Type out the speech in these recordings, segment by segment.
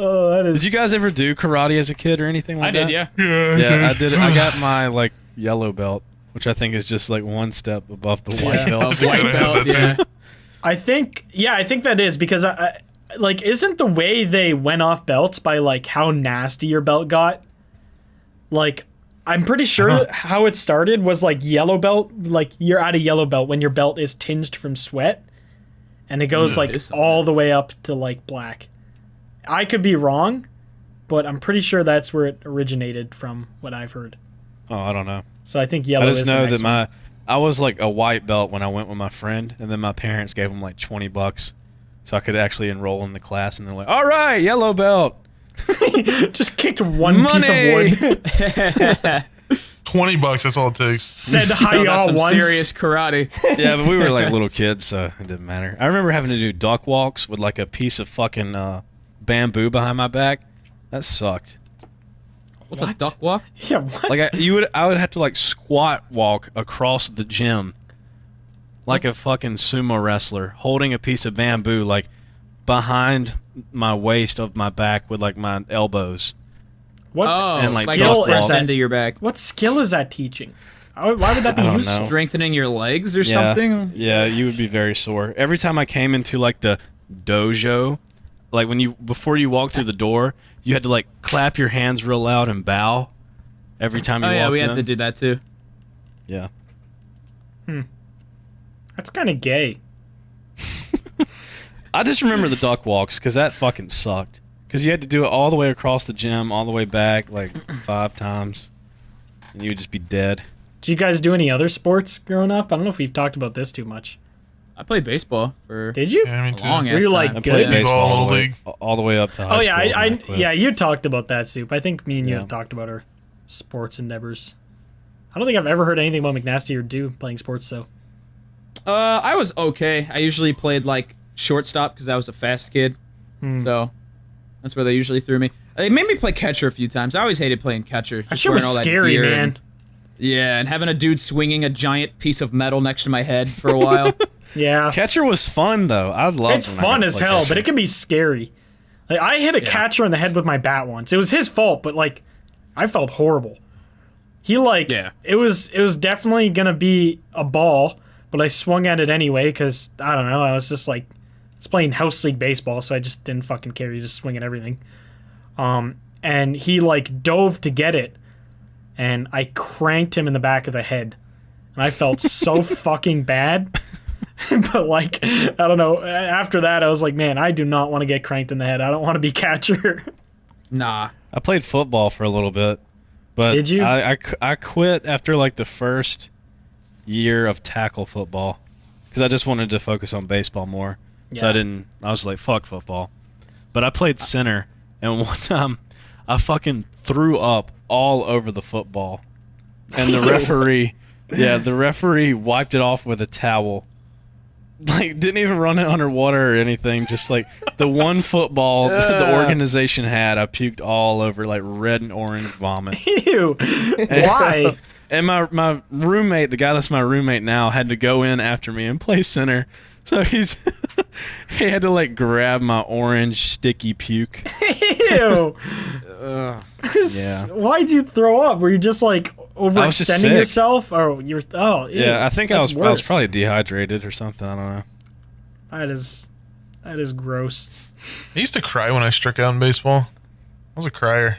Oh, that is. Did you guys ever do karate as a kid or anything like that? I did, yeah. Yeah, I did it. I got my like yellow belt, which I think is just like one step above the white belt. White belt, yeah. I think that is because like, isn't the way they went off belts by like how nasty your belt got? Like, I'm pretty sure how it started was like yellow belt. Like, you're at a yellow belt when your belt is tinged from sweat, and it goes like all the way up to like black. I could be wrong, but I'm pretty sure that's where it originated from. What I've heard. Oh, I don't know. So I think yellow. I just is know the next that I was like a white belt when I went with my friend, and then my parents gave him like $20 so I could actually enroll in the class, and they're like, "All right, yellow belt." Just kicked one piece of wood. $20, that's all it takes. Said hi That's y'all some once. serious karate. Yeah, but we were like little kids, so it didn't matter. I remember having to do duck walks with like a piece of fucking bamboo behind my back. That sucked. What's a duck walk? Yeah, what? Like I would have to like squat walk across the gym, like a fucking sumo wrestler, holding a piece of bamboo like behind my waist of my back with like my elbows. What And, like, like duck skill walk. is press that? into your back. What skill is that teaching? Why would that be I don't useful? know. Strengthening your legs or something? Yeah, you would be very sore. Every time I came into like the dojo, like before you walk through the door, you had to like clap your hands real loud and bow every time you Oh, walked yeah, we in. have to do that too. Yeah. That's kind of gay. I just remember the duck walks because that fucking sucked. Because you had to do it all the way across the gym, all the way back like 5 times, and you would just be dead. Did you guys do any other sports growing up? I don't know if we've talked about this too much. I played baseball for Did you? Yeah, me too. long Were ass you, like, time. I played Good. baseball all the, way, League. all the way up to high Oh yeah, school. and then quit. yeah, you talked about that, Soup. I think me and you Yeah. have talked about our sports endeavors. I don't think I've ever heard anything about McNasty or Do playing sports though. I was okay. I usually played like shortstop because I was a fast kid. So that's where they usually threw me. They made me play catcher a few times. I always hated playing catcher. That Just shit wearing was all that scary, gear man. and- yeah, and having a dude swinging a giant piece of metal next to my head for a while. Yeah, Catcher was fun though. I loved. it's when I fun got to as play hell, catcher. but it can be scary. Like, I hit a catcher in the head with my bat once. It was his fault, but like, I felt horrible. He like, Yeah. it was definitely gonna be a ball, but I swung at it anyway because I don't know. I was just like, it's playing house league baseball, so I just didn't fucking care. You just swing at everything. And he like dove to get it, and I cranked him in the back of the head, and I felt so fucking bad. But like, I don't know. After that, I was like, man, I do not want to get cranked in the head. I don't want to be catcher. Nah. I played football for a little bit, but Did you? I quit after like the first year of tackle football because I just wanted to focus on baseball more. So Yeah. I didn't. I was like, fuck football. But I played center, and one time I fucking threw up all over the football, and the referee wiped it off with a towel. Like, didn't even run it underwater or anything. Just like the one football the organization had, I puked all over, like red and orange vomit. Ew. Why? And my roommate, the guy that's my roommate now, had to go in after me and play center. So he had to like grab my orange sticky puke. Ew. Yeah. Why'd you throw up? Were you just like was just overextending sick. yourself? Oh, you're. Oh, ew. Yeah, I think I That's was worse. probably dehydrated or something. I don't know. That is gross. I used to cry when I struck out in baseball. I was a crier.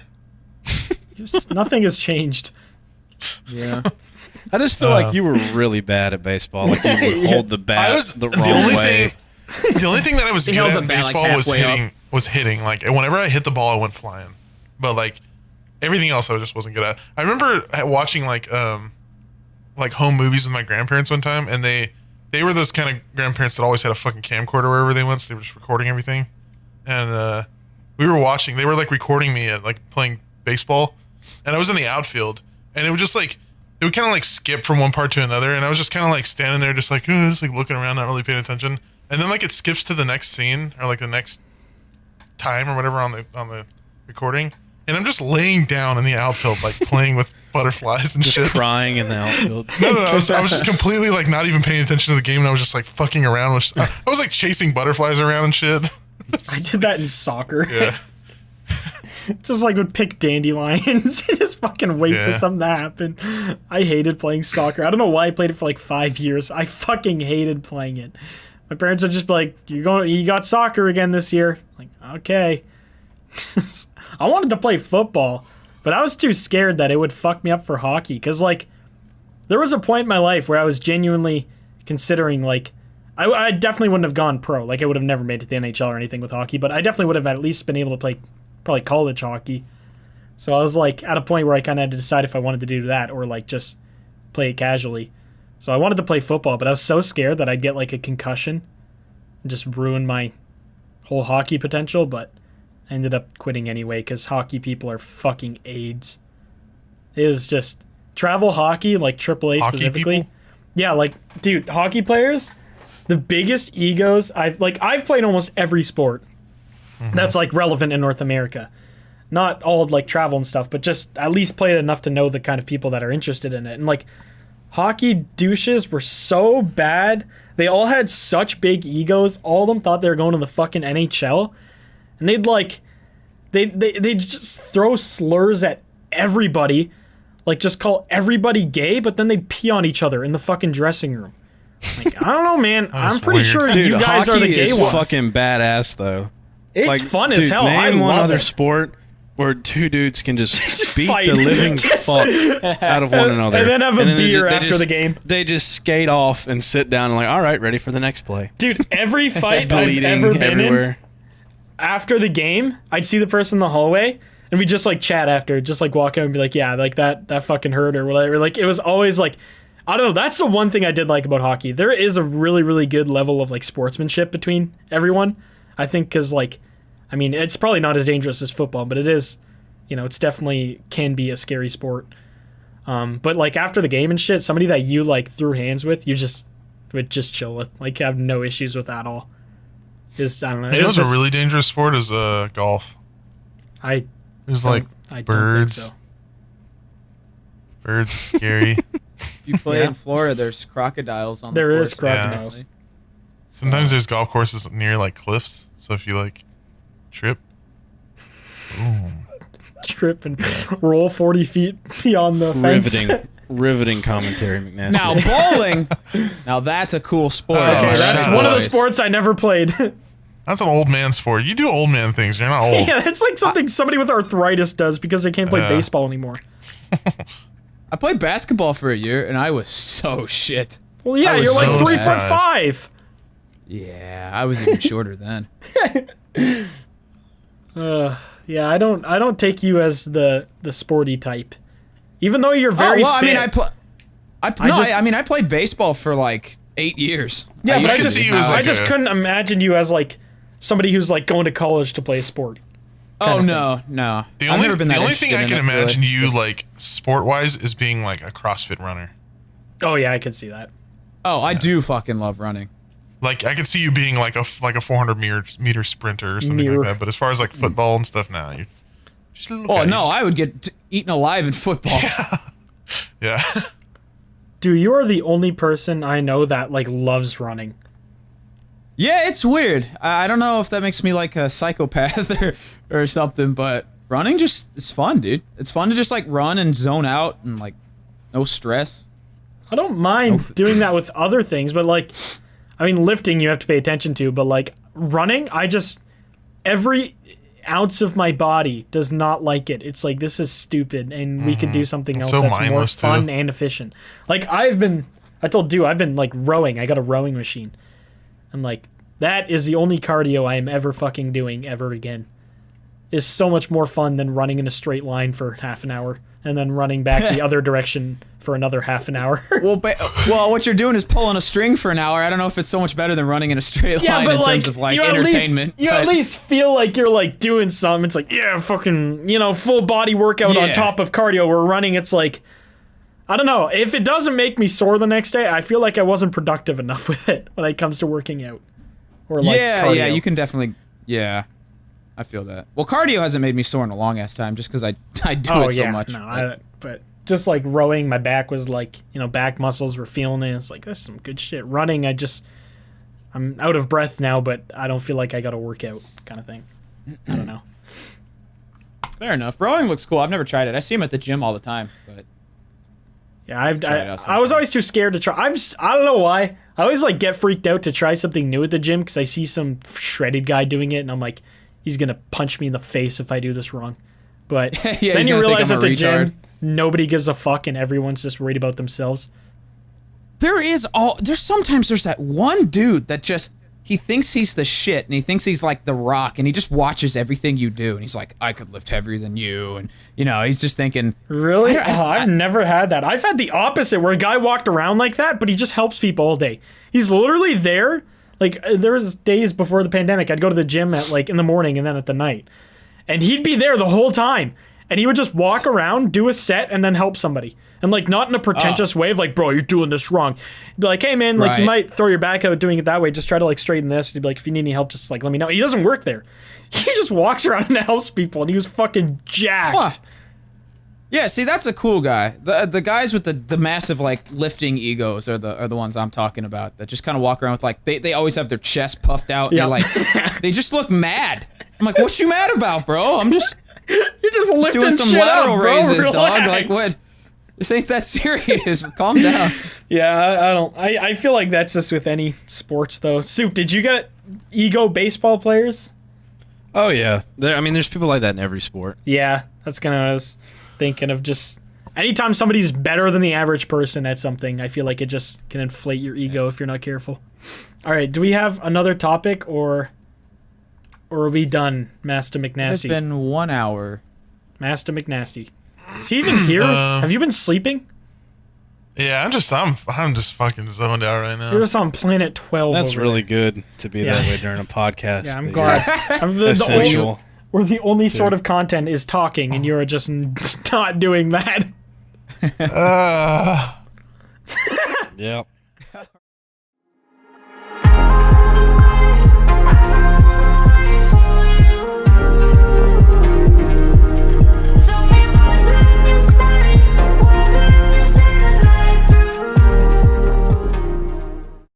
Nothing has changed. Yeah. I just feel like you were really bad at baseball. Like you would Yeah. hold the bat I was the wrong way. The only thing that I was He good held at the in bat, like, baseball was halfway up. hitting. Was hitting. Like whenever I hit the ball, I went flying. But like everything else, I just wasn't good at. I remember watching like home movies with my grandparents one time, and they were those kind of grandparents that always had a fucking camcorder wherever they went. So they were just recording everything, and we were watching. They were like recording me at like playing baseball, and I was in the outfield, and it would just like. It would kind of like skip from one part to another, and I was just kind of like standing there, just like looking around, not really paying attention. And then like it skips to the next scene or like the next time or whatever on the recording, and I'm just laying down in the outfield, like playing with butterflies and shit. Crying in the outfield. No, I was just completely like not even paying attention to the game, and I was just like fucking around with. I was like chasing butterflies around and shit. I did that in soccer. Yeah, Just like would pick dandelions and just fucking wait for Yeah. something to happen. I hated playing soccer. I don't know why I played it for like 5 years. I fucking hated playing it. My parents would just be like, you got soccer again this year. Like, okay. I wanted to play football, but I was too scared that it would fuck me up for hockey. Because, like, there was a point in my life where I was genuinely considering, like, I definitely wouldn't have gone pro. Like, I would have never made it to the NHL or anything with hockey, but I definitely would have at least been able to play probably college hockey. So I was, like, at a point where I kind of had to decide if I wanted to do that or, like, just play it casually. So I wanted to play football, but I was so scared that I'd get, like, a concussion and just ruin my whole hockey potential, but I ended up quitting anyway because hockey people are fucking AIDS. It is just travel hockey, like AAA Hockey specifically. people? Yeah, like, dude, hockey players, the biggest egos. I've played almost every sport that's like relevant in North America. Not all like travel and stuff, but just at least played enough to know the kind of people that are interested in it. And like hockey douches were so bad. They all had such big egos. All of them thought they were going to the fucking NHL. And they'd like they just throw slurs at everybody. Like just call everybody gay, but then they'd pee on each other in the fucking dressing room. Like, I don't know, man. I'm That's pretty weird. sure Dude, you guys hockey are the gay is ones. fucking badass though. It's Like, fun as dude, hell. I Name one love other it. sport where two dudes can just beat fight. the living Just- fuck out of one another, and then have a they beer they after the game. They just skate off and sit down and like, all right, ready for the next play. Dude, every fight I've Bleeding ever been in, everywhere. after the game, I'd see the person in the hallway, and we just like chat after, just like walk out and be like, yeah, like that fucking hurt or whatever. Like it was always like, I don't know. That's the one thing I did like about hockey. There is a really, really good level of like sportsmanship between everyone. I think because like, I mean, it's probably not as dangerous as football, but it is, you know, it's definitely can be a scary sport. But like after the game and shit, somebody that you like threw hands with, you just would just chill with, like have no issues with at all. Just I don't know. You It know was what's a just- really dangerous sport is golf. I There's like I don't birds. think so. Birds are scary. If you play Yeah. in Florida, there's crocodiles on There the is course. crocodiles. Sometimes there's golf courses near like cliffs, so if you like trip, boom. Trip and roll 40 feet beyond the fence. Riveting commentary, McNasty. Now bowling, now that's a cool sport. Okay, Okay, that's shut one of the boys. sports I never played. That's an old man sport. You do old man things. You're not old. Yeah, it's like something somebody with arthritis does because they can't play Yeah. baseball anymore. I played basketball for a year and I was so shit. Well, yeah, I was you're like so 3'5". Yeah, I was even shorter then. Yeah, I don't take you as the sporty type, even though you're very. Oh, well, I mean, fit. I played baseball for like 8 years. Yeah, but used I to just see you as I like just a- couldn't imagine you as like somebody who's like going to college to play a sport. Oh no, no. The I've only, never been the that only thing I interested can in it, imagine really. you like sport wise is being like a CrossFit runner. Oh yeah, I could see that. Oh, I do fucking love running. Like I could see you being like a 400 meter sprinter or something Meter. like that. But as far as like football and stuff, now you're just a little. Oh guy. no, I would get eaten alive in football. Yeah. Dude, you are the only person I know that like loves running. Yeah, it's weird. I don't know if that makes me like a psychopath or something, but running just it's fun, dude. It's fun to just like run and zone out and like no stress. I don't mind doing that with other things, but like, I mean, lifting you have to pay attention to, but like running, every ounce of my body does not like it. It's like, this is stupid, and we could do something It's else so that's more mindless, too. fun and efficient. Like, I told you, I've been like rowing. I got a rowing machine. And like, that is the only cardio I am ever fucking doing ever again. Is so much more fun than running in a straight line for half an hour and then running back the other direction for another half an hour. Well, what you're doing is pulling a string for an hour. I don't know if it's so much better than running in a straight line in terms of like you entertainment. You at but- least feel like you're like doing something. It's like, yeah, fucking, full body workout on Yeah. top of cardio. We're running. It's like, I don't know. If it doesn't make me sore the next day, I feel like I wasn't productive enough with it when it comes to working out. Or like yeah, cardio. yeah, you can definitely. Yeah, I feel that. Well, cardio hasn't made me sore in a long ass time, just because I do Oh it so yeah, much. no, but just like rowing, my back was like, back muscles were feeling it. It's like, that's some good shit. Running, I'm out of breath now, but I don't feel like I got to work out kind of thing. I don't know. Fair enough. Rowing looks cool. I've never tried it. I see him at the gym all the time, but Yeah, try it out I was sometime. always too scared to try. I don't know why. I always like get freaked out to try something new at the gym because I see some shredded guy doing it, and I'm like, he's gonna punch me in the face if I do this wrong. But Yeah, he's then you gonna think realize I'm at a the retard. gym, nobody gives a fuck, and everyone's just worried about themselves. there's sometimes there's that one dude that just he thinks he's the shit and he thinks he's like the Rock and he just watches everything you do and he's like, I could lift heavier than you, and he's just thinking, Really? I don't- I- I've never had that. I've had the opposite where a guy walked around like that, but he just helps people all day. He's literally there. Like there was days before the pandemic, I'd go to the gym at like in the morning and then at the night, and he'd be there the whole time. And he would just walk around, do a set, and then help somebody. And like not in a pretentious way of like, bro, you're doing this wrong. He'd be like, hey man, like you Right. might throw your back out doing it that way. Just try to like straighten this. And he'd be like, if you need any help, just like let me know. He doesn't work there. He just walks around and helps people, and he was fucking jacked. huh. Yeah, see, that's a cool guy. The guys with the massive like lifting egos are the ones I'm talking about. That just kind of walk around with like they always have their chest puffed out. Yeah. And like they just look mad. I'm like, what you mad about, bro? I'm just You're just lifting doing some shit lateral up, bro. raises, dog. Relax. Like what? This ain't that serious. Calm down. Yeah, I don't. I feel like that's just with any sports though. Soup, did you get ego baseball players? Oh yeah, there's people like that in every sport. Yeah, that's kind of what I was thinking of. Just anytime somebody's better than the average person at something, I feel like it just can inflate your ego if you're not careful. All right, do we have another topic or are we done, Master It's McNasty? been 1 hour. Master McNasty. Is he even here? Have you been sleeping? Yeah, I'm just fucking zoned out right now. You're just on planet 12. That's over really there. good to be Yeah. that way during a podcast. Yeah, I'm that glad. I'm you're Essential. where the only sort of content is talking, and you're just not doing that. Uh, Yep.